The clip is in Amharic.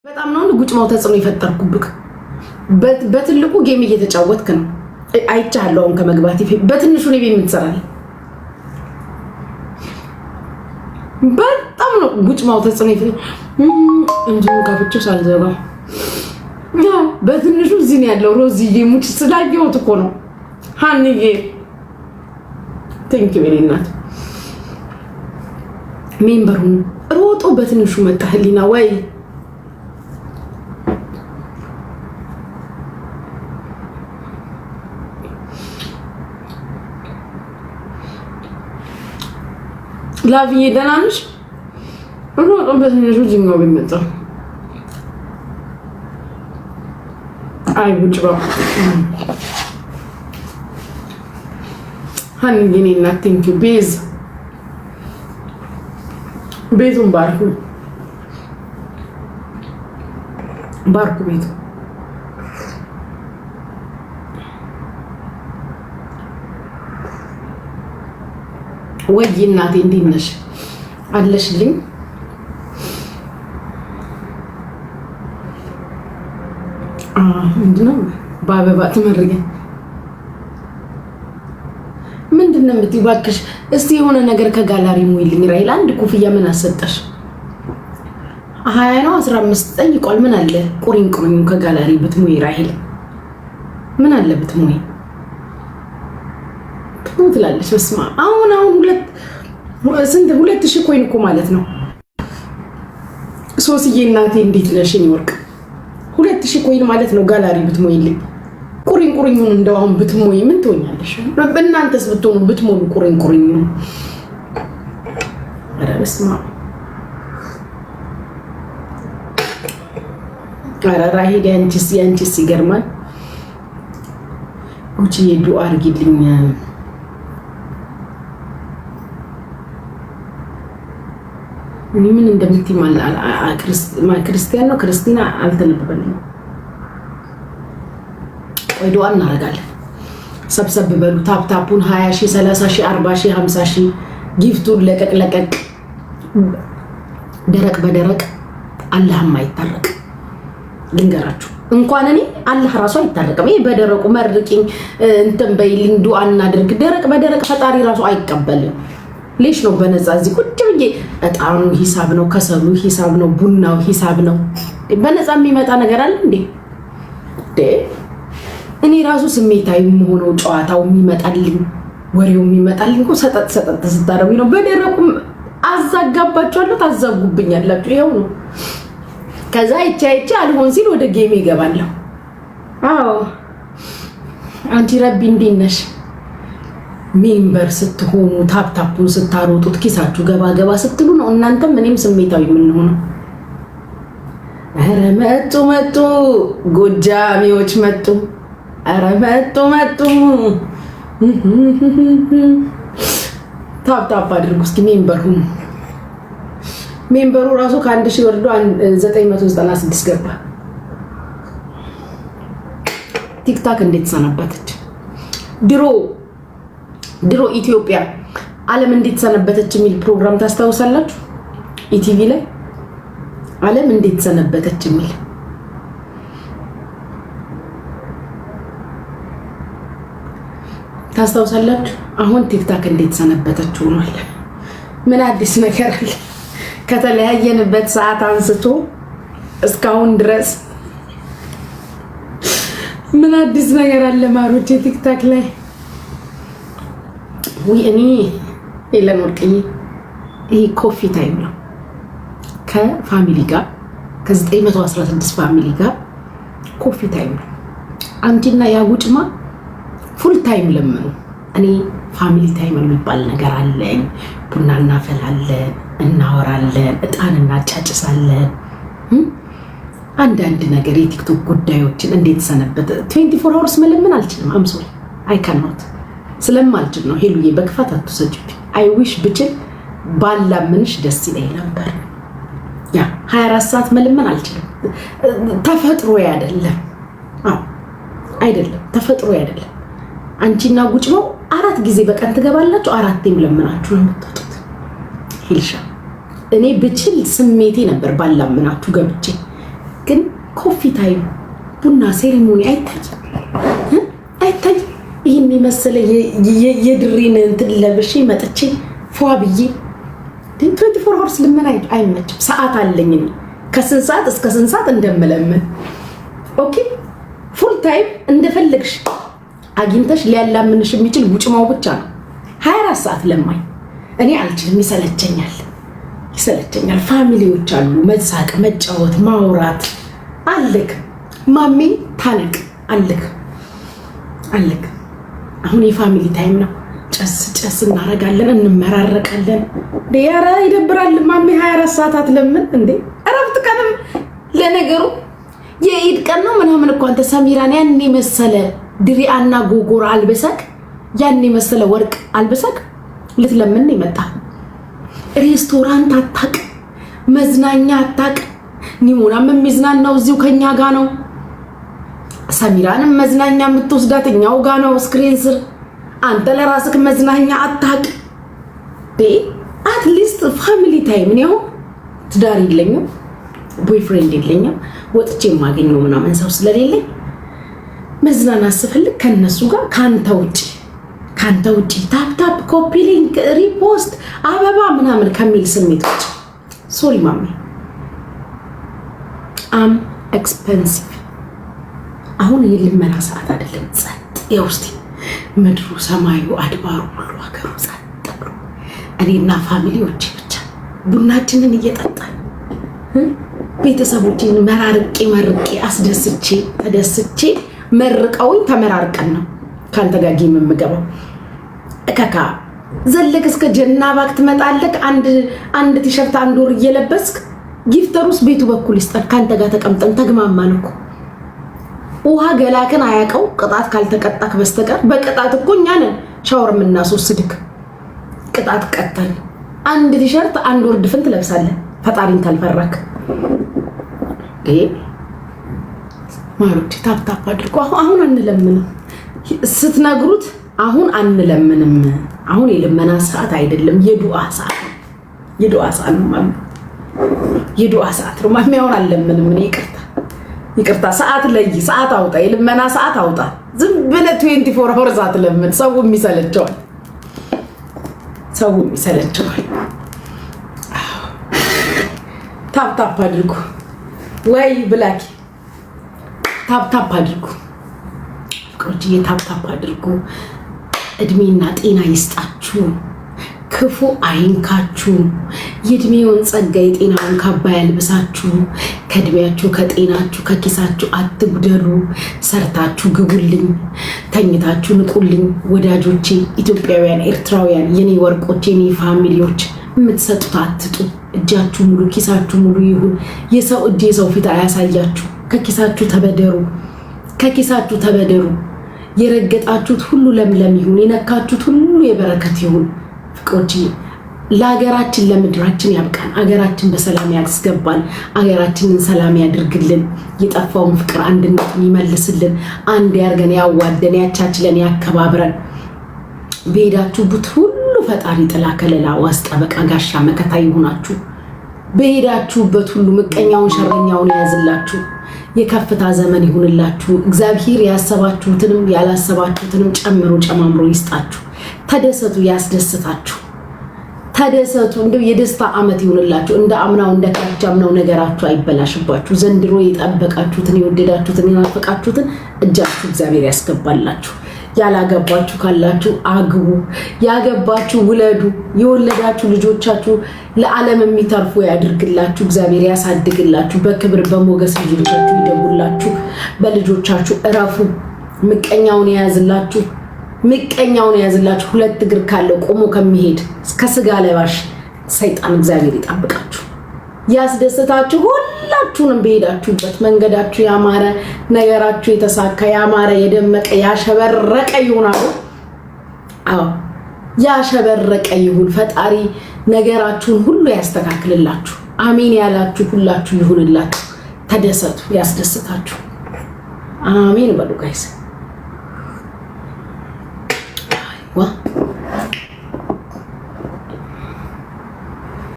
በጣም ነው ጉጭ ማው ተጽዕኖ ይፈጠርኩብክ በትልቁ ጌም እየተጫወትክ ነው አይቻለሁ ከመግባት ይፈ በትንሹ ነው የምትሰራል በጣም ነው ጉጭ ማው ተጽዕኖ ይፈጠር እንጂን ካፍቹ ሳልዘባ በትንሹ እዚህ ያለው ሮዚዬ ሙች ስላየሁት እኮ ነው ሃንዬ ቴንክ ዩ ቬሪ ናት ሜምበሩን ሮጦ በትንሹ መጣ ህሊና ወይ ላቪዬ ደህና ነሽ? ሮጦ በትንሹ ጅኛው ቢመጣ አይ ጉጭ ባው ሃንዬ ኔና ቴንክ ዩ ቤዝ ቤቱን ባርኩ ቤቱ ወይ እናቴ እንዴት ነሽ አለሽልኝ ምንድነው በአበባ ትመርገኝ ምንድነው የምትይባክሽ እስቲ የሆነ ነገር ከጋላሪ ሙይልኝ ራይል አንድ ኮፍያ ምን አሰጠሽ 20 ነው 15 ጠይቋል ምን አለ ቁሪንቁሪን ከጋላሪ ብትሙይ ራይል ምን አለ ብትሙይ ትላለች በስማ አሁን ስንት 2000 ኮይን እኮ ማለት ነው ሶስዬ እናቴ እንዴት ነሽ ወርቅ 2000 ኮይን ማለት ነው ጋላሪ ብትሞይልኝ ቁሪንቁሪኙን እንደው አሁን ብትሞይ ምን ትሆኛለሽ በእናንተስ ብትሆኑ ብትሞሉ ቁሪንቁሪኙ ኧረ በስማ ኧረ ራሂል ያንቺስ ይገርማል ውጪ ዱአ አድርጊልኝ ምን እንደምትይ ክርስቲያን ነው ክርስቲና አልተነበበልኝ ወይ ዱአ እናደርጋለን ሰብሰብ በሉ ታፕታፑን 20 ሺህ 30 ሺህ 40 ሺህ 50 ሺህ ጊፍቱን ለቀቅ ደረቅ በደረቅ አላህም አይታረቅ ልንገራችሁ እንኳን እኔ አላህ ራሱ አይታረቅም ይሄ በደረቁ መርቂኝ እንትን በይልኝ ዱአ እናድርግ ደረቅ በደረቅ ፈጣሪ ራሱ አይቀበልም ሌሽ ነው በነፃ እዚህ ቁጭ ብዬ እጣኑ ሂሳብ ነው ከሰሉ ሂሳብ ነው ቡናው ሂሳብ ነው በነፃ የሚመጣ ነገር አለ እንዴ እኔ ራሱ ስሜታዊ ሆኖ ጨዋታው የሚመጣልኝ ወሬው የሚመጣልኝ እኮ ሰጠጥ ስታረጉኝ ነው በደረቁም አዛጋባችኋለሁ ታዛጉብኛላችሁ ይሄው ነው ከዛ ይቻይቻ አልሆን ሲል ወደ ጌም ይገባለሁ አዎ አንቺ ረቢ እንዴት ነሽ ሜምበር ስትሆኑ ታፕታፑን ስታሮጡት ኪሳችሁ ገባ ስትሉ ነው እናንተም እኔም ስሜታዊ ምን ሆነ ኧረ መጡ ጎጃሚዎች መጡ ኧረ መጡ ታፕታፕ አድርጉ እስኪ ሜምበሩ ራሱ ከ1000 ወርዶ 996 ገባ ቲክታክ እንዴት ሰነበተች ድሮ ኢትዮጵያ ዓለም እንዴት ሰነበተች የሚል ፕሮግራም ታስታውሳላችሁ ኢቲቪ ላይ ዓለም እንዴት ሰነበተች የሚል ታስታውሳላችሁ አሁን ቲክታክ እንዴት ሰነበተች ሆኗል ምን አዲስ ነገር አለ ከተለያየንበት ሰዓት አንስቶ እስካሁን ድረስ ምን አዲስ ነገር አለ ማሮቼ ቲክታክ ላይ ወይ እኔ ኤለን ወርቅዬ ይሄ ኮፊ ታይም ነው ከፋሚሊ ጋር ከ916 ፋሚሊ ጋር ኮፊ ታይም ነው አንቺና ያጉጭማ ፉል ታይም ለምኑ እኔ ፋሚሊ ታይም የሚባል ነገር አለኝ ቡና እናፈላለን እናወራለን እጣን እናጫጭሳለን አንዳንድ ነገር የቲክቶክ ጉዳዮችን እንዴት ሰነበተ 24 hours መለምን አልችልም አምሶሪ አይ ካንኖት ስለማልችል ነው ሄሉዬ በክፋት አትሰጭብኝ አይ ዊሽ ብችል ባላምንሽ ደስ ይለኝ ነበር ያ 24 ሰዓት መለመን አልችልም ተፈጥሮ አይደለም አይደለም ተፈጥሮ አይደለም አንቺና ጉጭማው 4 ጊዜ በቀን ትገባላችሁ 4 ለምናችሁ ነው የምትወጡት ሂልሻ እኔ ብችል ስሜቴ ነበር ባላምናችሁ ገብቼ ግን ኮፊ ታይም ቡና ሴሪሞኒ አይታይ ይህን የመሰለ የድሪን እንትን ለብሼ መጥቼ ፏ ብዬ 24 hours ልመና አይመችም። ሰዓት አለኝ ከስንት ሰዓት እስከ ስንት ሰዓት እንደምለምን። ኦኬ ፉል ታይም እንደፈለግሽ አግኝተሽ ሊያላምንሽ የሚችል ውጭማው ብቻ ነው። 24 ሰዓት ለማኝ እኔ አልችልም፣ ይሰለቸኛል። ፋሚሊዎች አሉ፣ መሳቅ፣ መጫወት፣ ማውራት አለክ። ማሜ ታነቅ አለክ። አሁን የፋሚሊ ታይም ነው። ጨስ እናረጋለን፣ እንመራረቃለን። ዲያራ ይደብራል። ማሜ 24 ሰዓት አትለምን እንዴ? እረፍት ቀንም ለነገሩ የኢድ ቀን ነው ምናምን እኮ አንተ ሰሚራን ያን መሰለ ድሪአና ጎጎራ አልበሰክ፣ ያን መሰለ ወርቅ አልበሰክ ልትለምን ይመጣ። ሬስቶራንት አታቅ፣ መዝናኛ አታቅ። ኒሞናም የሚዝናናው እዚሁ ከኛ ጋር ነው። ሰሚራንም መዝናኛ የምትወስዳት እኛው ጋር ነው ስክሪን ስር። አንተ ለራስክ መዝናኛ አታቅ። አትሊስት ፋሚሊ ታይም ነው። ትዳር የለኝም፣ ቦይፍሬንድ የለኝም፣ ወጥቼ የማገኘው ምናምን ሰው ስለሌለኝ መዝናናት ስፈልግ ከነሱ ጋር ካንተ ውጪ ታፕ ኮፒ ሊንክ ሪፖስት አበባ ምናምን ከሚል ስሜቶች ሶሪ ማሚ አም ኤክስፔንሲቭ። አሁን የልመና ሰዓት አይደለም። ጸጥ የውስቲ ምድሩ ሰማዩ አድባሩ ሁሉ ሀገሩ ጸጥ ብሎ እኔና ፋሚሊዎቼ ብቻ ቡናችንን እየጠጣን ቤተሰቦቼን መርቄ አስደስቼ ተደስቼ መርቀውኝ ተመራርቀን ነው ካንተ ጋር ጌም የምገባው። እከካ ዘለቅ እስከ ጀና ባክ ትመጣለክ። አንድ ቲሸርት አንድ ወር እየለበስክ ጊፍተሩስ ቤቱ በኩል ይስጠን። ካንተ ጋር ተቀምጠን ተግማማን እኮ። ውሃ ገላክን አያቀው ቅጣት ካልተቀጣክ በስተቀር በቅጣት እኮ እኛ ነን ሻወር የምናስወስድክ። ቅጣት ቀጣል። አንድ ቲሸርት አንድ ወር ድፍን ትለብሳለህ ፈጣሪን ካልፈራክ። ማሩት ታፕ አድርጎ አሁን አንለምንም ስትነግሩት አሁን አንለምንም። አሁን የልመና ሰዓት አይደለም፣ የዱዓ ሰዓት ነው። የዱዓ ሰዓት ነው። ማሚ አሁን አልለምንም። እኔ ይቅርታ ሰዓት ለይ፣ ሰዓት አውጣ፣ የልመና ሰዓት አውጣ። ዝም ብለህ 24 hours አትለምን። ሰውም ይሰለቸዋል። ታፕ አድርጉ ወይ ብላኪ ታፕ አድርጉ። ቆንጆ ታፕ አድርጉ። እድሜና ጤና ይስጣችሁ፣ ክፉ አይንካችሁ፣ የእድሜውን ጸጋ የጤናውን ካባ ያልብሳችሁ። ከእድሜያችሁ ከጤናችሁ ከኪሳችሁ አትጉደሉ። ሰርታችሁ ግቡልኝ፣ ተኝታችሁ ንቁልኝ። ወዳጆቼ ኢትዮጵያውያን፣ ኤርትራውያን፣ የኔ ወርቆች፣ የኔ ፋሚሊዎች የምትሰጡት አትጡ። እጃችሁ ሙሉ ኪሳችሁ ሙሉ ይሁን። የሰው እጅ የሰው ፊት አያሳያችሁ። ከኪሳችሁ ተበደሩ። የረገጣችሁት ሁሉ ለምለም ይሁን፣ የነካችሁት ሁሉ የበረከት ይሁን። ፍቅሮች ለሀገራችን ለምድራችን ያብቃን። አገራችን በሰላም ያስገባል። አገራችንን ሰላም ያድርግልን። የጠፋውን ፍቅር አንድነቱን ይመልስልን። አንድ ያርገን፣ ያዋደን፣ ያቻችለን፣ ያከባብረን። በሄዳችሁበት ሁሉ ፈጣሪ ጥላ ከለላ ዋስ ጠበቃ ጋሻ መከታ ይሁናችሁ። በሄዳችሁበት ሁሉ ምቀኛውን ሸረኛውን ያዝላችሁ። የከፍታ ዘመን ይሁንላችሁ። እግዚአብሔር ያሰባችሁትንም ያላሰባችሁትንም ጨምሮ ጨማምሮ ይስጣችሁ። ተደሰቱ፣ ያስደስታችሁ። ተደሰቱ። እንደው የደስታ ዓመት ይሁንላችሁ። እንደ አምናው እንደ ካቻምናው ነገራችሁ አይበላሽባችሁ። ዘንድሮ የጠበቃችሁትን የወደዳችሁትን የናፈቃችሁትን እጃችሁ እግዚአብሔር ያስገባላችሁ። ያላገባችሁ ካላችሁ አግቡ፣ ያገባችሁ ውለዱ። የወለዳችሁ ልጆቻችሁ ለዓለም የሚተርፉ ያድርግላችሁ። እግዚአብሔር ያሳድግላችሁ። በክብር በሞገስ ልጆቻችሁ ይደጉላችሁ። በልጆቻችሁ እረፉ። ምቀኛውን የያዝላችሁ። ሁለት እግር ካለው ቆሞ ከሚሄድ ከስጋ ለባሽ ሰይጣን እግዚአብሔር ይጠብቃችሁ። ያስደስታችሁ። ሁላችሁንም በሄዳችሁበት መንገዳችሁ ያማረ፣ ነገራችሁ የተሳካ፣ ያማረ፣ የደመቀ፣ ያሸበረቀ ይሁናሉ። ያሸበረቀ ይሁን። ፈጣሪ ነገራችሁን ሁሉ ያስተካክልላችሁ። አሜን ያላችሁ ሁላችሁ ይሁንላችሁ። ተደሰቱ፣ ያስደስታችሁ። አሜን በሉ ጋይስ።